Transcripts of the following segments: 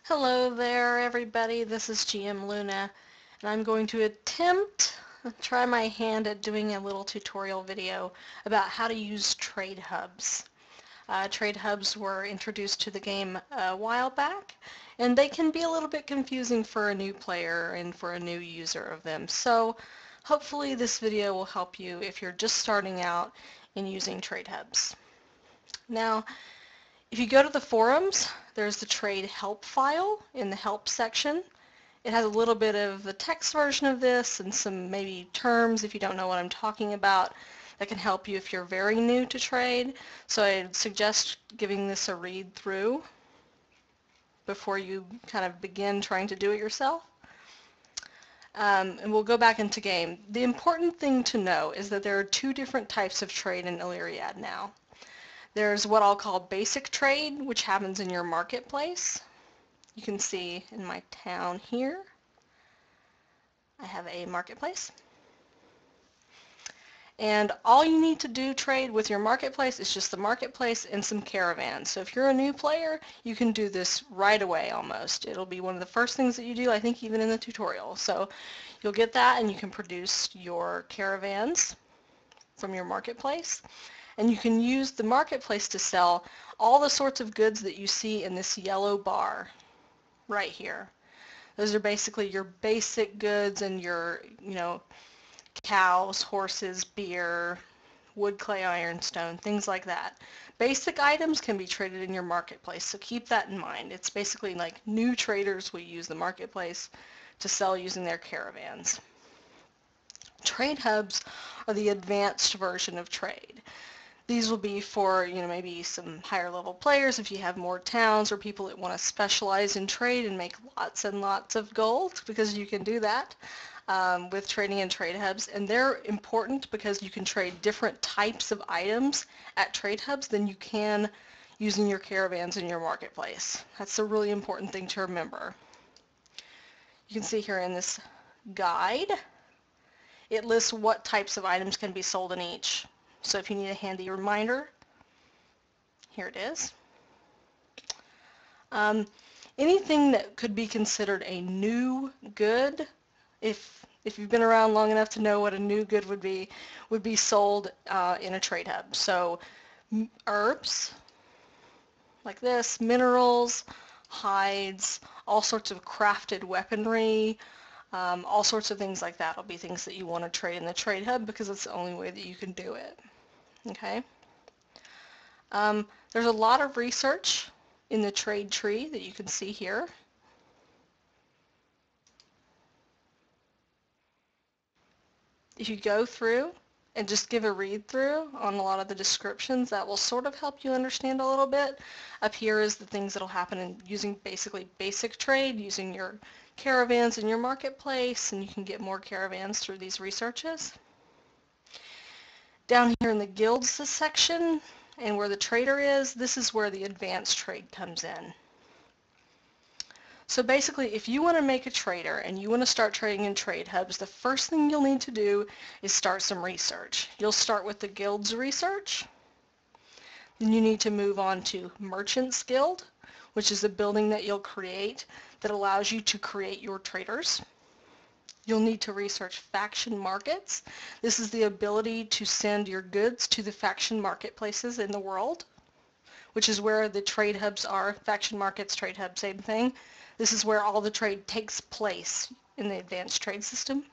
Hello there, everybody. This is GM Luna, and I'm going to try my hand at doing a little tutorial video about how to use trade hubs. Trade hubs were introduced to the game a while back, and they can be a little bit confusing for a new player and for a new user of them. So hopefully this video will help you if you're just starting out in using trade hubs. Now, if you go to the forums, there's the trade help file in the help section. It has a little bit of the text version of this and some maybe terms if you don't know what I'm talking about that can help you if you're very new to trade. So I'd suggest giving this a read through before you kind of begin trying to do it yourself. And we'll go back into game. The important thing to know is that there are two different types of trade in Illyriad now. There's what I'll call basic trade, which happens in your marketplace. You can see in my town here, I have a marketplace. And all you need to do trade with your marketplace is just the marketplace and some caravans. So if you're a new player, you can do this right away almost. It'll be one of the first things that you do, I think even in the tutorial. So you'll get that and you can produce your caravans from your marketplace. And you can use the marketplace to sell all the sorts of goods that you see in this yellow bar right here. Those are basically your basic goods and your, cows, horses, beer, wood, clay, iron, stone, things like that. Basic items can be traded in your marketplace, so keep that in mind. It's basically like new traders will use the marketplace to sell using their caravans. Trade hubs are the advanced version of trade. These will be for, maybe some higher level players if you have more towns or people that want to specialize in trade and make lots and lots of gold, because you can do that with trading in trade hubs. And they're important because you can trade different types of items at trade hubs than you can using your caravans in your marketplace. That's a really important thing to remember. You can see here in this guide, it lists what types of items can be sold in each. So if you need a handy reminder, here it is. Anything that could be considered a new good, if you've been around long enough to know what a new good would be sold in a trade hub. So herbs, like this, minerals, hides, all sorts of crafted weaponry, all sorts of things like that will be things that you want to trade in the trade hub because it's the only way that you can do it. Okay. There's a lot of research in the trade tree that you can see here. If you go through and just give a read through on a lot of the descriptions, that will sort of help you understand a little bit. Up here is the things that will happen in using basically basic trade, using your caravans in your marketplace, and you can get more caravans through these researches. Down here in the guilds section and where the trader is, this is where the advanced trade comes in. So basically, if you want to make a trader and you want to start trading in trade hubs, the first thing you'll need to do is start some research. You'll start with the guild's research. Then you need to move on to Merchant's Guild, which is a building that you'll create that allows you to create your traders. You'll need to research faction markets. This is the ability to send your goods to the faction marketplaces in the world, which is where the trade hubs are. Faction markets, trade hub, same thing. This is where all the trade takes place in the advanced trade system.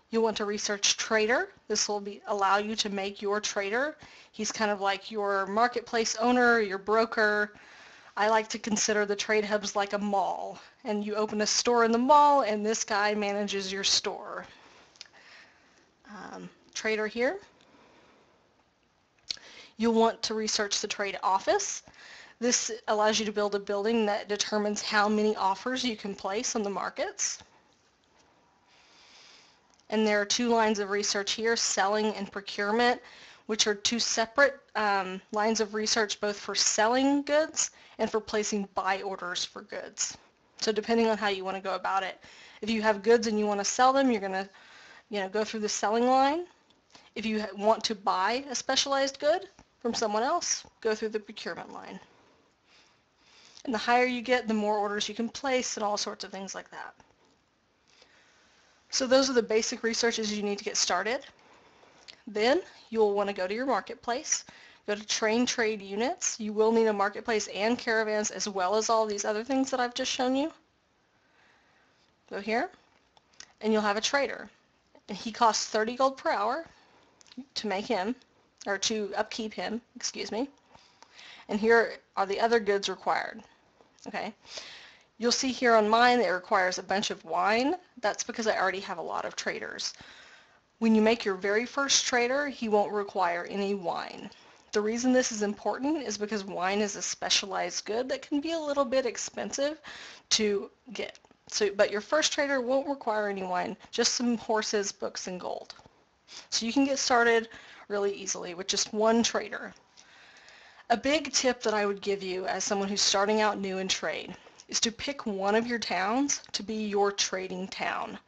You'll want to research trader. This will allow you to make your trader. He's kind of like your marketplace owner, your broker. I like to consider the trade hubs like a mall, and you open a store in the mall and this guy manages your store. Trader here. You'll want to research the trade office. This allows you to build a building that determines how many offers you can place on the markets. And there are two lines of research here, selling and procurement, which are two separate lines of research both for selling goods and for placing buy orders for goods. So depending on how you want to go about it. If you have goods and you want to sell them, you're going to go through the selling line. If you want to buy a specialized good from someone else, go through the procurement line. And the higher you get, the more orders you can place and all sorts of things like that. So those are the basic researches you need to get started. Then you'll want to go to your marketplace, go to train trade units. You will need a marketplace and caravans as well as all these other things that I've just shown you. Go here and you'll have a trader. And he costs 30 gold per hour to make him, or to upkeep him, excuse me. And here are the other goods required. Okay. You'll see here on mine it requires a bunch of wine. That's because I already have a lot of traders. When you make your very first trader, he won't require any wine. The reason this is important is because wine is a specialized good that can be a little bit expensive to get. But your first trader won't require any wine, just some horses, books, and gold. So you can get started really easily with just one trader. A big tip that I would give you as someone who's starting out new in trade is to pick one of your towns to be your trading town.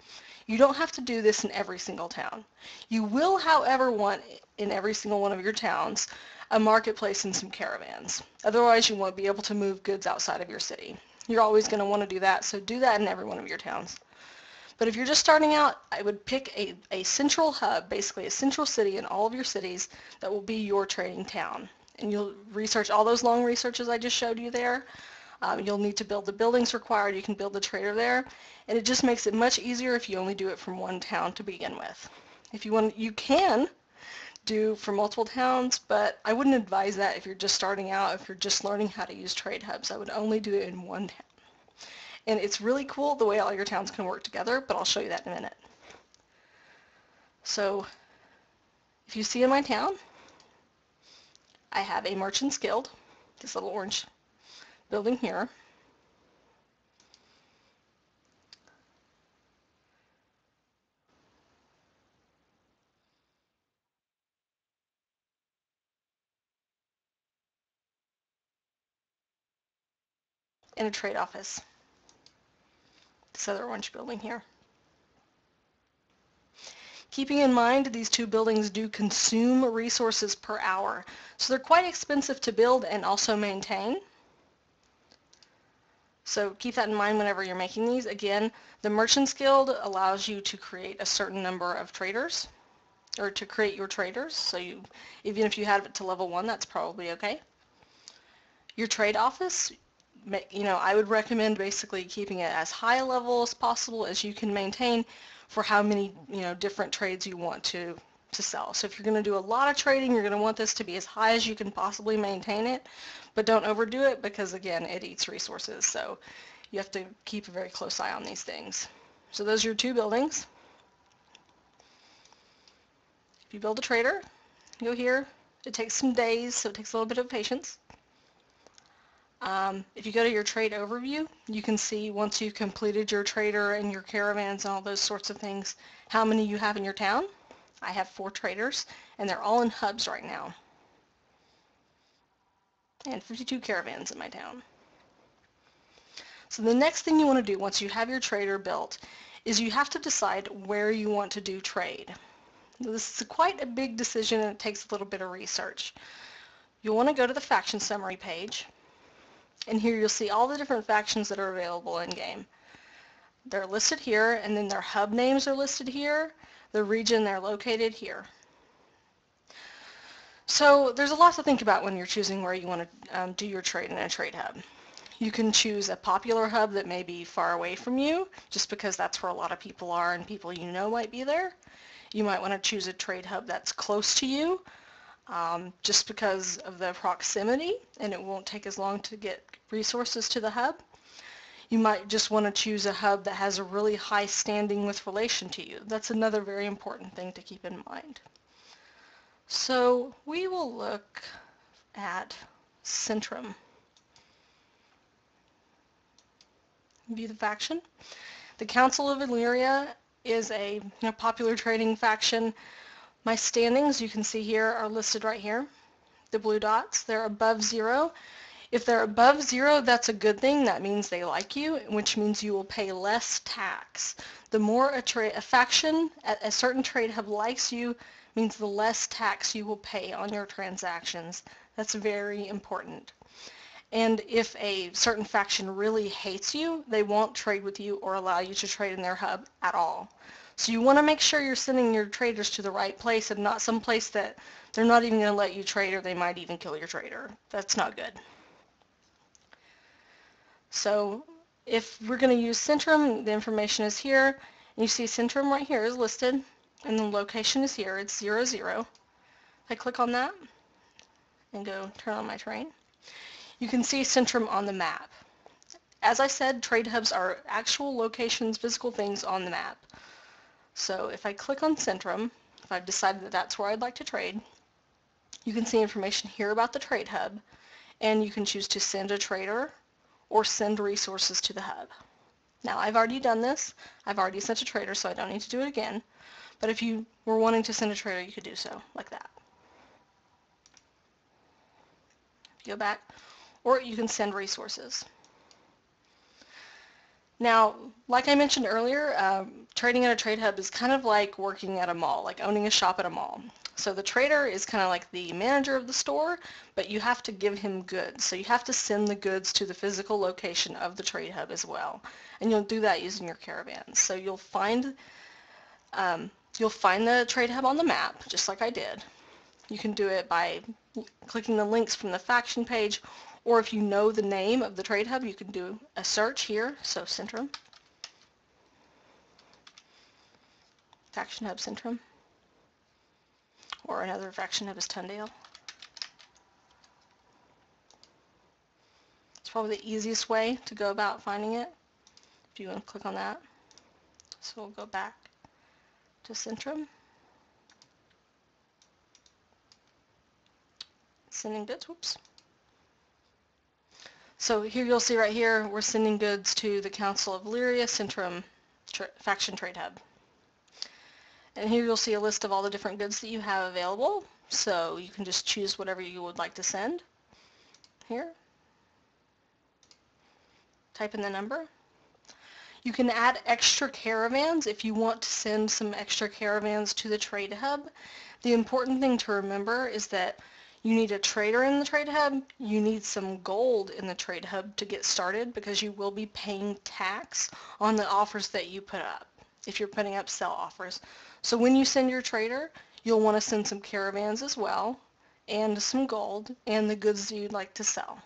You don't have to do this in every single town. You will, however, want in every single one of your towns a marketplace and some caravans. Otherwise, you won't be able to move goods outside of your city. You're always going to want to do that, so do that in every one of your towns. But if you're just starting out, I would pick a central hub, basically a central city in all of your cities that will be your trading town. And you'll research all those long researches I just showed you there. You'll need to build the buildings required. You can build the trader there. And it just makes it much easier if you only do it from one town to begin with. If you want, you can do for multiple towns, but I wouldn't advise that if you're just starting out, if you're just learning how to use trade hubs. I would only do it in one town. And it's really cool the way all your towns can work together, but I'll show you that in a minute. So if you see in my town, I have a Merchant's Guild, this little orange building here. And a trade office, this other orange building here. Keeping in mind these two buildings do consume resources per hour, so they're quite expensive to build and also maintain. So keep that in mind whenever you're making these. Again, the Merchant's Guild allows you to create a certain number of traders, or to create your traders, so even if you have it to level 1, that's probably okay. Your trade office, I would recommend basically keeping it as high a level as possible as you can maintain for how many, different trades you want to sell. So if you're going to do a lot of trading, you're going to want this to be as high as you can possibly maintain it, but don't overdo it because, again, it eats resources. So you have to keep a very close eye on these things. So those are your two buildings. If you build a trader, go here. It takes some days, so it takes a little bit of patience. If you go to your trade overview, you can see once you've completed your trader and your caravans and all those sorts of things, how many you have in your town. I have 4 traders, and they're all in hubs right now. And 52 caravans in my town. So the next thing you want to do once you have your trader built is you have to decide where you want to do trade. This is quite a big decision, and it takes a little bit of research. You'll want to go to the faction summary page. And here you'll see all the different factions that are available in-game. They're listed here, and then their hub names are listed here, the region they're located here. So there's a lot to think about when you're choosing where you want to do your trade in a trade hub. You can choose a popular hub that may be far away from you, just because that's where a lot of people are and people you know might be there. You might want to choose a trade hub that's close to you, just because of the proximity, and it won't take as long to get resources to the hub. You might just want to choose a hub that has a really high standing with relation to you. That's another very important thing to keep in mind. So we will look at Centrum. View the faction. The Council of Illyria is a popular trading faction. My standings, you can see here, are listed right here. The blue dots, they're above 0. If they're above 0, that's a good thing. That means they like you, which means you will pay less tax. The more a faction at a certain trade hub likes you, means the less tax you will pay on your transactions. That's very important. And if a certain faction really hates you, they won't trade with you or allow you to trade in their hub at all. So you want to make sure you're sending your traders to the right place and not some place that they're not even going to let you trade, or they might even kill your trader. That's not good. So if we're going to use Centrum, the information is here. And you see Centrum right here is listed, and the location is here. It's 00. If I click on that and go turn on my train, you can see Centrum on the map. As I said, trade hubs are actual locations, physical things on the map. So if I click on Centrum, if I've decided that that's where I'd like to trade, you can see information here about the trade hub, and you can choose to send a trader or send resources to the hub. Now I've already done this. I've already sent a trader, so I don't need to do it again. But if you were wanting to send a trader, you could do so, like that. Go back, or you can send resources. Now, like I mentioned earlier, trading at a trade hub is kind of like working at a mall, like owning a shop at a mall. So the trader is kind of like the manager of the store, but you have to give him goods. So you have to send the goods to the physical location of the trade hub as well. And you'll do that using your caravans. So you'll find the trade hub on the map, just like I did. You can do it by clicking the links from the faction page, or if you know the name of the trade hub, you can do a search here. So Centrum, faction hub Centrum, or another faction hub is Tundale. It's probably the easiest way to go about finding it, if you want to click on that. So we'll go back to Centrum. Sending goods, whoops. So here you'll see right here, we're sending goods to the Council of Illyria Centrum Faction Trade Hub. And here you'll see a list of all the different goods that you have available. So you can just choose whatever you would like to send. Here. Type in the number. You can add extra caravans if you want to send some extra caravans to the trade hub. The important thing to remember is that you need a trader in the trade hub, you need some gold in the trade hub to get started, because you will be paying tax on the offers that you put up if you're putting up sell offers. So when you send your trader, you'll want to send some caravans as well, and some gold, and the goods that you'd like to sell.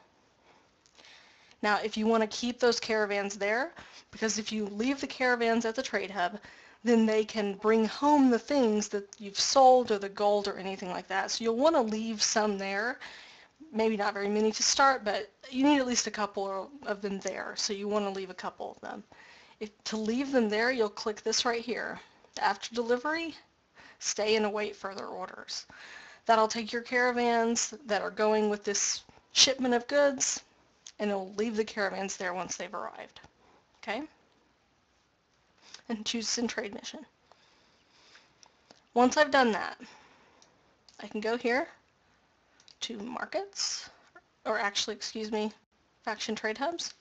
Now if you want to keep those caravans there, because if you leave the caravans at the trade hub, then they can bring home the things that you've sold, or the gold, or anything like that. So you'll want to leave some there. Maybe not very many to start, but you need at least a couple of them there. So you want to leave a couple of them. To leave them there, you'll click this right here. After delivery, stay and await further orders. That'll take your caravans that are going with this shipment of goods, and it'll leave the caravans there once they've arrived. Okay? And choose Send Trade Mission. Once I've done that, I can go here to Markets, or actually, excuse me, Faction Trade Hubs,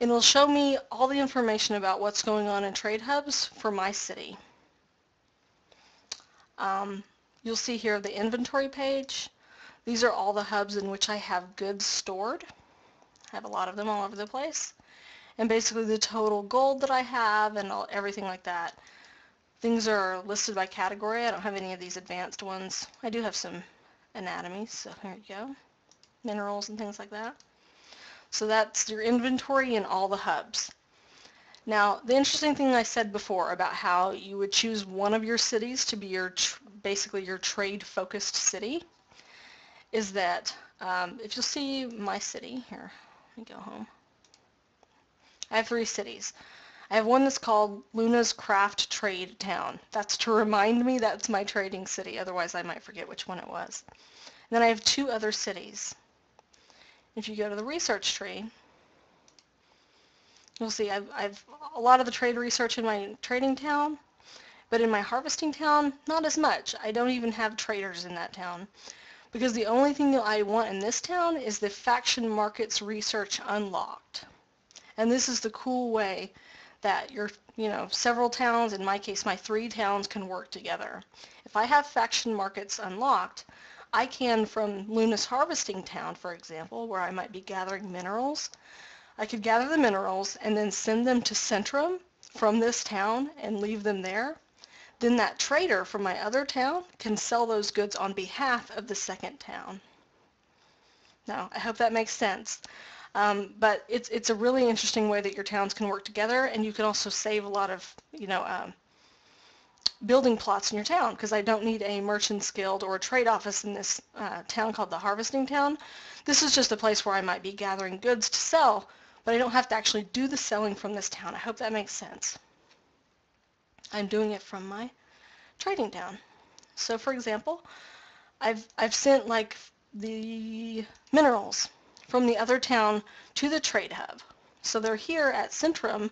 and it'll show me all the information about what's going on in trade hubs for my city. You'll see here the inventory page. These are all the hubs in which I have goods stored. I have a lot of them all over the place. And basically the total gold that I have and everything like that. Things are listed by category. I don't have any of these advanced ones. I do have some anatomies, so here you go. Minerals and things like that. So that's your inventory in all the hubs. Now, the interesting thing I said before about how you would choose one of your cities to be your basically your trade-focused city is that if you'll see my city here, let me go home. I have 3 cities. I have one that's called Luna's Craft Trade Town. That's to remind me that's my trading city, otherwise I might forget which one it was. And then I have 2 other cities. If you go to the research tree, you'll see I've a lot of the trade research in my trading town, but in my harvesting town, not as much. I don't even have traders in that town, because the only thing that I want in this town is the faction markets research unlocked. And this is the cool way that your, several towns, in my case my 3 towns, can work together. If I have faction markets unlocked, I can, from Luna's harvesting town, for example, where I might be gathering minerals, I could gather the minerals and then send them to Centrum from this town and leave them there. Then that trader from my other town can sell those goods on behalf of the second town. Now, I hope that makes sense. But it's a really interesting way that your towns can work together, and you can also save a lot of, building plots in your town, because I don't need a merchant's guild or a trade office in this town called the harvesting town. This is just a place where I might be gathering goods to sell, but I don't have to actually do the selling from this town. I hope that makes sense. I'm doing it from my trading town. So for example, I've sent like the minerals from the other town to the trade hub. So they're here at Centrum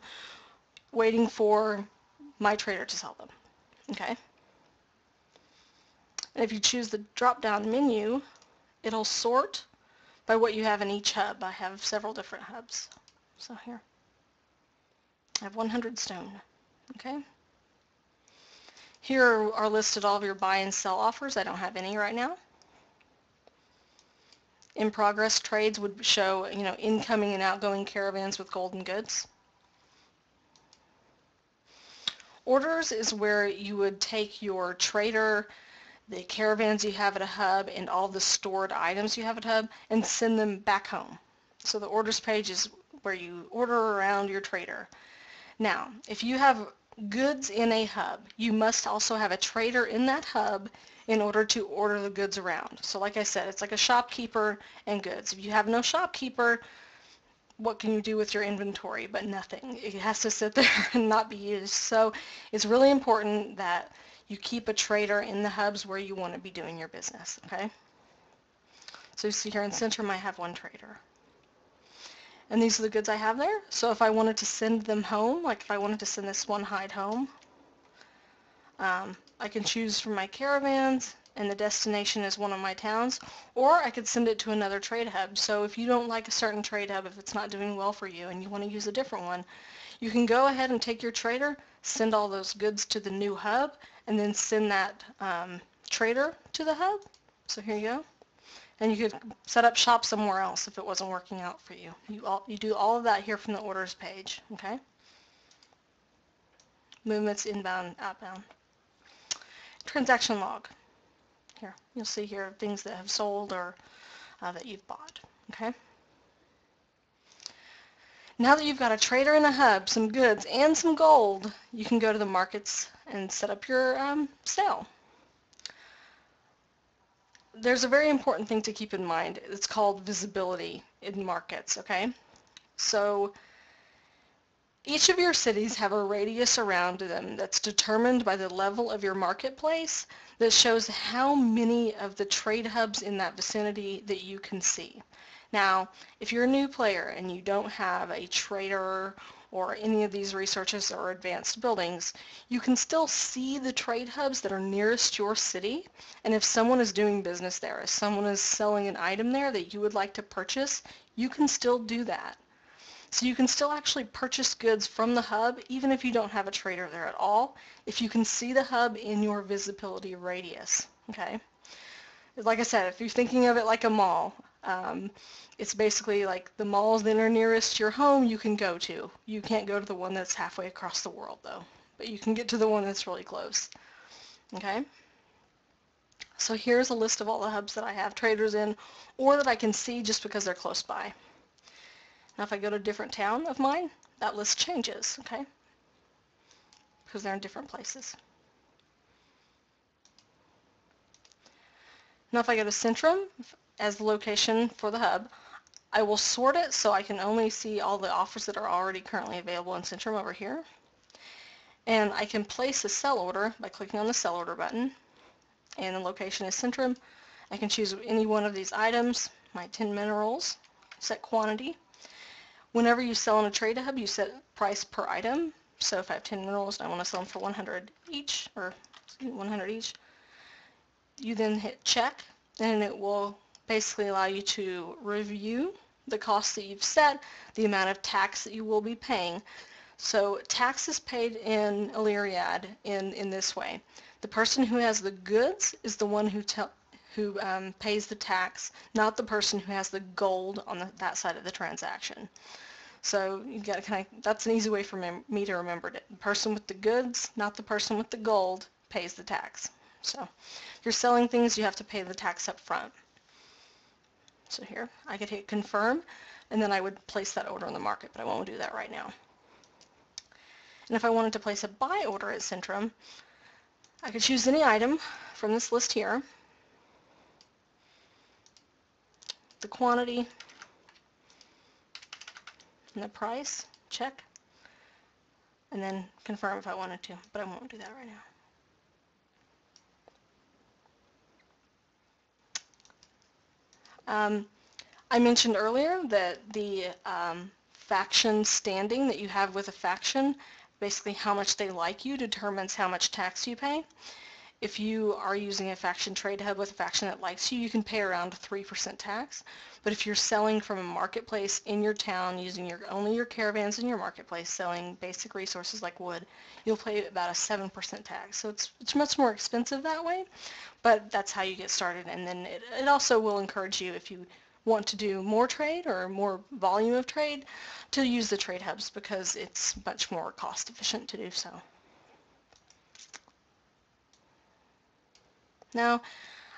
waiting for my trader to sell them. Okay? And if you choose the drop-down menu, it'll sort by what you have in each hub. I have several different hubs. So here, I have 100 stone. Okay? Here are listed all of your buy and sell offers. I don't have any right now. In progress trades would show, incoming and outgoing caravans with golden goods. Orders is where you would take your trader, the caravans you have at a hub, and all the stored items you have at a hub, and send them back home. So the orders page is where you order around your trader. Now, if you have goods in a hub, you must also have a trader in that hub in order to order the goods around. So like I said, it's like a shopkeeper and goods. If you have no shopkeeper, what can you do with your inventory? But nothing. It has to sit there and not be used. So it's really important that you keep a trader in the hubs where you want to be doing your business, okay? So you see here in Centrum I have one trader. And these are the goods I have there. So if I wanted to send them home, like if I wanted to send this one hide home, I can choose from my caravans, and the destination is one of my towns, or I could send it to another trade hub. So if you don't like a certain trade hub, if it's not doing well for you and you want to use a different one, you can go ahead and take your trader, send all those goods to the new hub, and then send that trader to the hub. So here you go. And you could set up shop somewhere else if it wasn't working out for you. You do all of that here from the orders page, okay? Movements inbound, outbound. Transaction log. Here, you'll see here things that have sold or that you've bought, okay? Now that you've got a trader in a hub, some goods, and some gold, you can go to the markets and set up your sale. There's a very important thing to keep in mind. It's called visibility in markets, okay? So each of your cities have a radius around them that's determined by the level of your marketplace that shows how many of the trade hubs in that vicinity that you can see. Now, if you're a new player and you don't have a trader or any of these researches or advanced buildings, you can still see the trade hubs that are nearest your city, and if someone is doing business there, if someone is selling an item there that you would like to purchase, you can still do that. So you can still actually purchase goods from the hub even if you don't have a trader there at all, if you can see the hub in your visibility radius, okay? Like I said, if you're thinking of it like a mall, it's basically like the malls that are nearest your home you can go to. You can't go to the one that's halfway across the world though, but you can get to the one that's really close, okay? So here's a list of all the hubs that I have traders in or that I can see just because they're close by. Now if I go to a different town of mine, that list changes, okay? Because they're in different places. Now if I go to Centrum as the location for the hub, I will sort it so I can only see all the offers that are already currently available in Centrum over here. And I can place a sell order by clicking on the sell order button. And the location is Centrum. I can choose any one of these items, my 10 minerals, set quantity. Whenever you sell in a trade hub, you set price per item. So if I have 10 minerals and I want to sell them for 100 each, or 100 each, you then hit check, and it will basically allow you to review the cost that you've set, the amount of tax that you will be paying. So tax is paid in Illyriad in this way. The person who has the goods is the one who who pays the tax, not the person who has the gold on that side of the transaction. So you got to that's an easy way for me to remember it. The person with the goods, not the person with the gold, pays the tax. So if you're selling things, you have to pay the tax up front. So here, I could hit confirm, and then I would place that order on the market, but I won't do that right now. And if I wanted to place a buy order at Centrum, I could choose any item from this list here, the quantity, and the price, check, and then confirm if I wanted to, but I won't do that right now. I mentioned earlier that the faction standing that you have with a faction, basically how much they like you, determines how much tax you pay. If you are using a faction trade hub with a faction that likes you, you can pay around 3% tax. But if you're selling from a marketplace in your town using only your caravans in your marketplace, selling basic resources like wood, you'll pay about a 7% tax. So it's much more expensive that way, but that's how you get started. And then it also will encourage you, if you want to do more trade or more volume of trade, to use the trade hubs because it's much more cost efficient to do so. Now,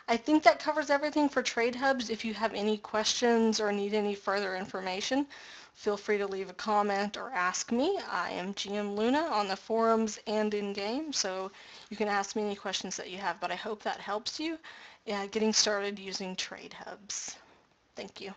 I think that covers everything for trade hubs. If you have any questions or need any further information, feel free to leave a comment or ask me. I am GM Luna on the forums and in-game, so you can ask me any questions that you have, but I hope that helps you getting started using trade hubs. Thank you.